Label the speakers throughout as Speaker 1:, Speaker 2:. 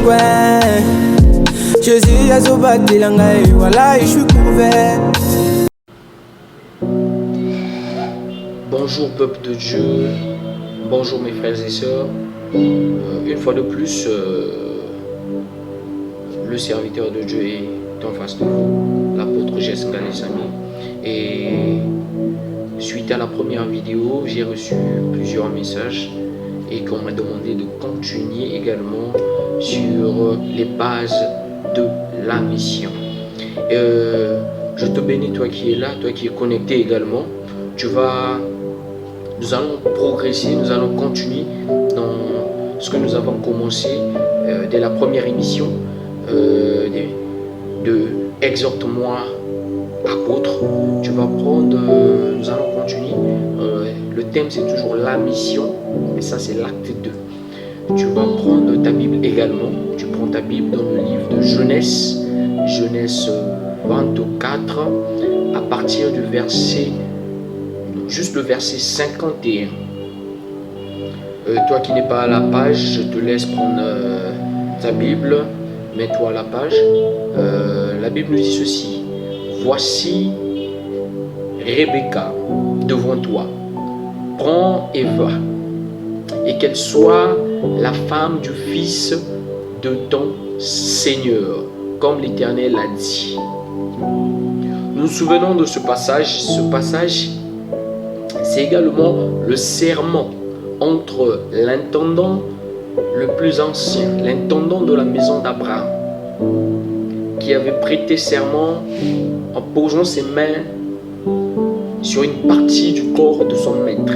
Speaker 1: ouais. Je suis à Zobatilanga et voilà, je suis couvert.
Speaker 2: Bonjour peuple de Dieu, bonjour mes frères et sœurs. Une fois de plus, le serviteur de Dieu est en face de vous, l'apôtre Jessica Lesami. Et suite à la première vidéo, j'ai reçu plusieurs messages et qu'on m'a demandé de continuer également sur les bases de la mission. Je te bénis, toi qui es là, toi qui es connecté également. Nous allons progresser, nous allons continuer dans ce que nous avons commencé dès la première émission de Exhorte-moi apôtre. Tu vas prendre, nous allons continuer. Le thème c'est toujours la mission, et ça c'est l'acte 2. Tu vas prendre ta Bible également. Tu prends ta Bible dans le livre de Genèse, Genèse 24, à partir du verset, juste le verset 51. Toi qui n'es pas à la page, je te laisse prendre ta Bible, mets-toi à la page. La Bible nous dit ceci: voici Rebecca devant toi, prends et va, et qu'elle soit la femme du fils de ton Seigneur, comme l'Éternel l'a dit. Nous nous souvenons de ce passage. Ce passage, c'est également le serment entre l'intendant le plus ancien, l'intendant de la maison d'Abraham, qui avait prêté serment en posant ses mains sur une partie du corps de son maître,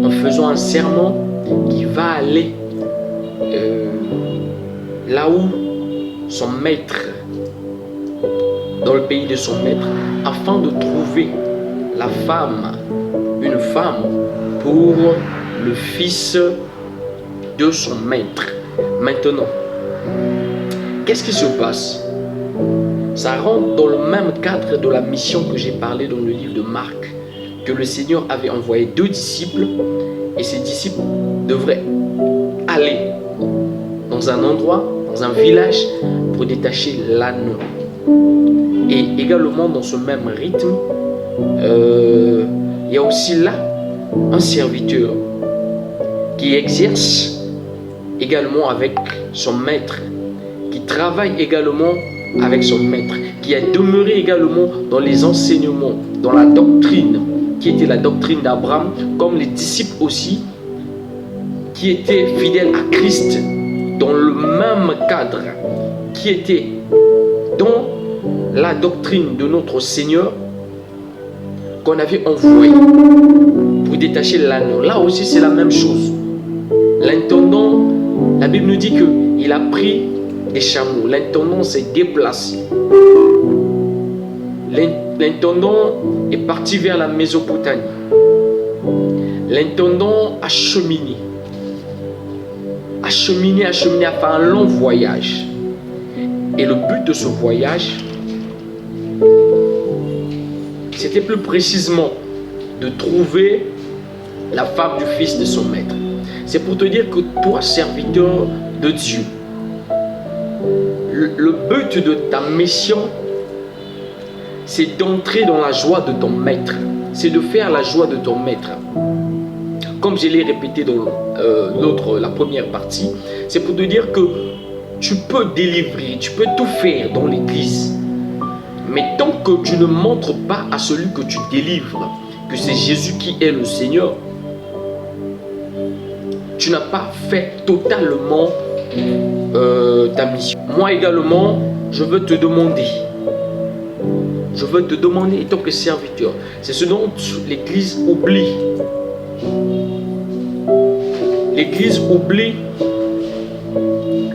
Speaker 2: en faisant un serment qui va aller là où son maître, dans le pays de son maître, afin de trouver la femme, une femme pour le fils de son maître. Maintenant, qu'est-ce qui se passe? Ça rentre dans le même cadre de la mission que j'ai parlé dans le livre de Marc, que le Seigneur avait envoyé 2 disciples, et ces disciples devraient aller dans un endroit, dans un village, pour détacher l'anneau. Et également dans ce même rythme, il y a aussi là un serviteur qui exerce également avec son maître, qui travaille également avec son maître, qui a demeuré également dans les enseignements, dans la doctrine, qui était la doctrine d'Abraham, comme les disciples aussi, qui étaient fidèles à Christ, dans le même cadre, qui étaient dans la doctrine de notre Seigneur, qu'on avait envoyé pour détacher l'anneau. Là aussi c'est la même chose. L'intendant, la Bible nous dit qu'il a pris des chameaux. L'intendant s'est déplacé. L'intendant est parti vers la Mésopotamie. L'intendant a cheminé, a fait un long voyage. Et le but de ce voyage, c'était plus précisément de trouver la femme du fils de son maître. C'est pour te dire que toi, serviteur de Dieu, le but de ta mission, c'est d'entrer dans la joie de ton maître. C'est de faire la joie de ton maître. Comme je l'ai répété dans la première partie, c'est pour te dire que tu peux délivrer, tu peux tout faire dans l'église. Mais tant que tu ne montres pas à celui que tu délivres que c'est Jésus qui est le Seigneur, tu n'as pas fait totalement ta mission. Moi également, je veux te demander en tant que serviteur, c'est ce dont l'Église oublie. L'Église oublie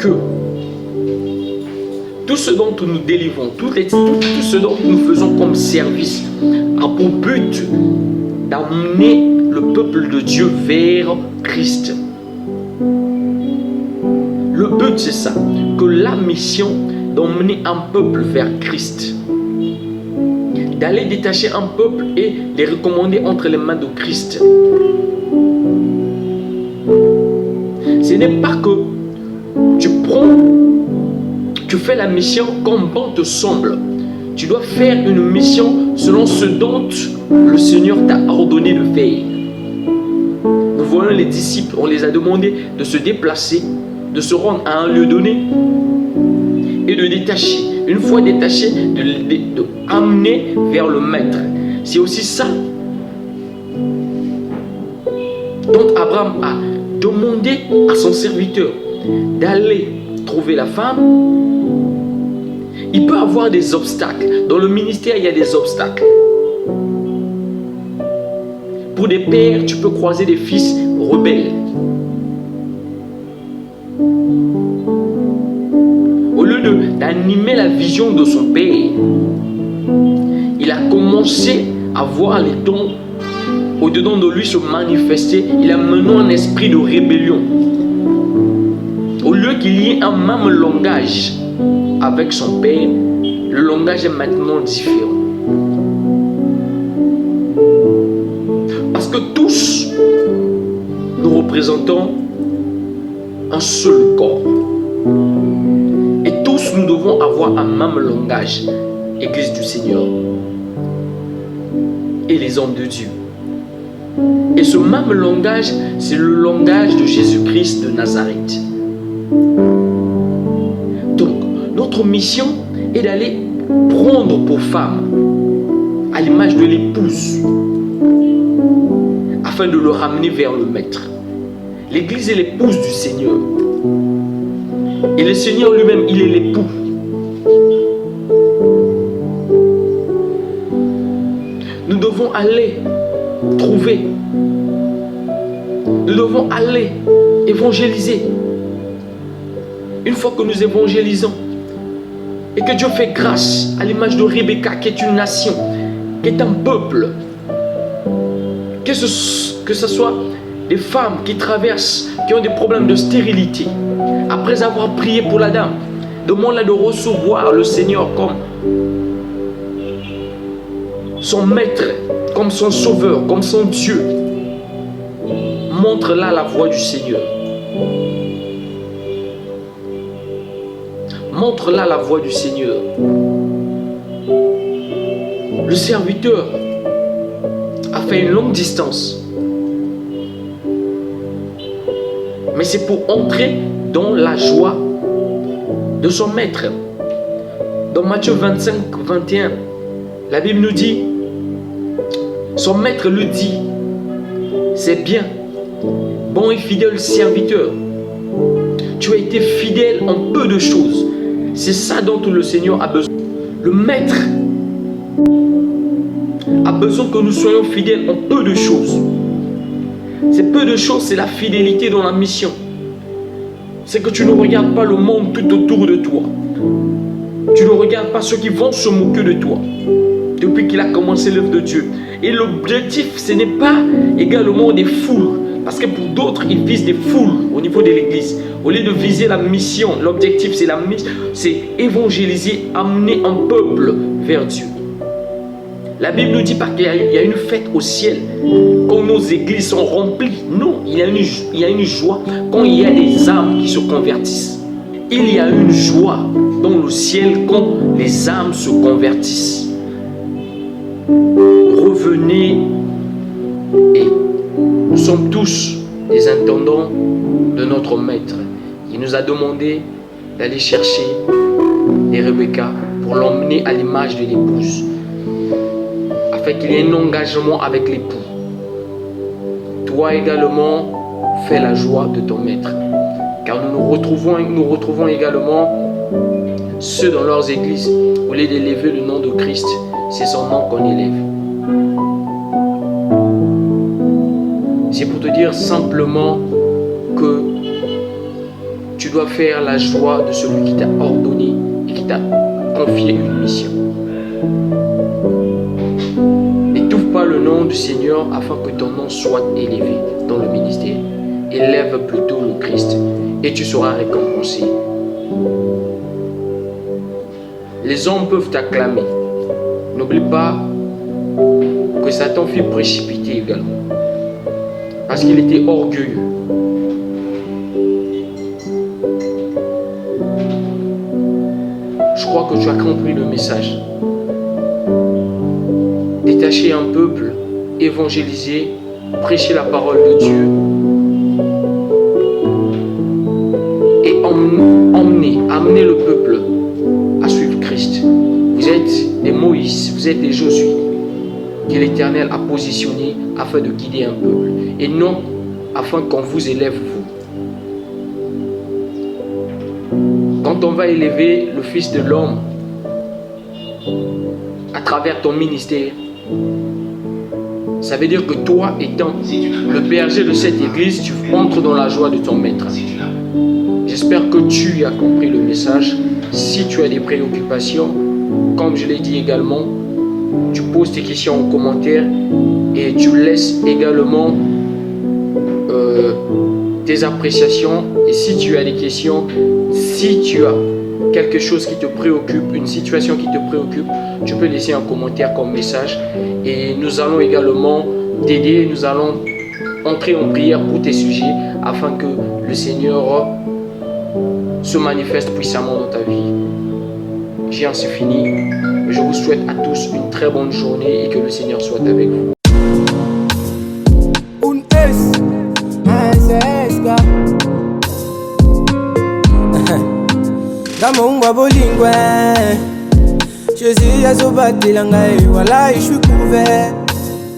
Speaker 2: que tout ce dont nous délivrons, tout ce dont nous faisons comme service a pour but d'amener le peuple de Dieu vers Christ. Le but c'est ça, que la mission d'emmener un peuple vers Christ, d'aller détacher un peuple et les recommander entre les mains de Christ. Ce n'est pas que tu prends Tu fais la mission comme bon te semble. Tu dois faire une mission selon ce dont le Seigneur t'a ordonné de faire. Nous voyons les disciples, on les a demandé de se déplacer, de se rendre à un lieu donné et de détacher. Une fois détaché, de amener vers le maître. C'est aussi ça dont Abraham a demandé à son serviteur d'aller trouver la femme. Il peut avoir des obstacles. Dans le ministère, il y a des obstacles. Pour des pères, tu peux croiser des fils rebelles. Au lieu d'animer la vision de son père, il a commencé à voir les dons au-dedans de lui se manifester. Il a maintenant un esprit de rébellion. Au lieu qu'il y ait un même langage avec son père, le langage est maintenant différent. Parce que tous, nous représentons un seul corps. Et tous, nous devons avoir un même langage, Église du Seigneur et les hommes de Dieu. Et ce même langage, c'est le langage de Jésus-Christ de Nazareth. Donc, notre mission est d'aller prendre pour femme à l'image de l'épouse afin de le ramener vers le maître. L'église est l'épouse du Seigneur. Et le Seigneur lui-même, il est l'époux. Nous devons aller trouver. Nous devons aller évangéliser. Une fois que nous évangélisons et que Dieu fait grâce à l'image de Rebecca, qui est une nation, qui est un peuple, que ce soit des femmes qui traversent, qui ont des problèmes de stérilité, après avoir prié pour la dame, demande-la de recevoir le Seigneur comme son maître, comme son sauveur, comme son Dieu. Montre-la la voie du Seigneur. Montre-la la voie du Seigneur. Le serviteur a fait une longue distance. Mais c'est pour entrer dans la joie de son maître. Dans Matthieu 25, 21, la Bible nous dit, son maître lui dit, c'est bien, bon et fidèle serviteur. Tu as été fidèle en peu de choses. C'est ça dont le Seigneur a besoin. Le maître a besoin que nous soyons fidèles en peu de choses. Ces peu de choses, c'est la fidélité dans la mission. C'est que tu ne regardes pas le monde tout autour de toi. Tu ne regardes pas ceux qui vont se moquer de toi. Depuis qu'il a commencé l'œuvre de Dieu. Et l'objectif, ce n'est pas également des foules. Parce que pour d'autres, ils visent des foules au niveau de l'église. Au lieu de viser la mission, l'objectif, c'est la mission, c'est évangéliser, amener un peuple vers Dieu. La Bible ne dit pas qu'il y a une fête au ciel quand nos églises sont remplies. Non, il y a une joie quand il y a des âmes qui se convertissent. Il y a une joie dans le ciel quand les âmes se convertissent. Revenez, et nous sommes tous des intendants de notre maître. Il nous a demandé d'aller chercher des Rebecca pour l'emmener à l'image de l'épouse, afin qu'il y ait un engagement avec l'époux. Toi également, fais la joie de ton maître. Car nous retrouvons également ceux dans leurs églises, au lieu d'élever le nom de Christ, c'est son nom qu'on élève. C'est pour te dire simplement que tu dois faire la joie de celui qui t'a ordonné et qui t'a confié une mission. N'étouffe pas le nom du Seigneur afin que ton nom soit élevé dans le ministère. Élève plutôt le Christ et tu seras récompensé. Les hommes peuvent t'acclamer. N'oublie pas que Satan fut précipité également. Parce qu'il était orgueilleux. je crois que tu as compris le message. Détacher un peuple, évangéliser, prêcher la parole de Dieu et amener le peuple à suivre Christ. Vous êtes des Moïse, vous êtes des Josué que l'Éternel a positionnés afin de guider un peuple et non afin qu'on vous élève vous. Quand on va élever le Fils de l'homme à travers ton ministère, ça veut dire que toi, étant le berger de cette église, tu entres dans la joie de ton maître. J'espère que tu as compris le message. Si tu as des préoccupations, comme je l'ai dit également, tu poses tes questions en commentaire et tu laisses également tes appréciations. Et si tu as des questions, si tu as quelque chose qui te préoccupe, une situation qui te préoccupe, tu peux laisser un commentaire comme message et nous allons également t'aider, nous allons entrer en prière pour tes sujets afin que le Seigneur se manifeste puissamment dans ta vie. J'ai ainsi fini. Je vous souhaite à tous une très bonne journée et que le Seigneur soit avec vous.
Speaker 1: Gamongwa bolingwe, Jésus a zobatila ngai, voilà je suis couvert.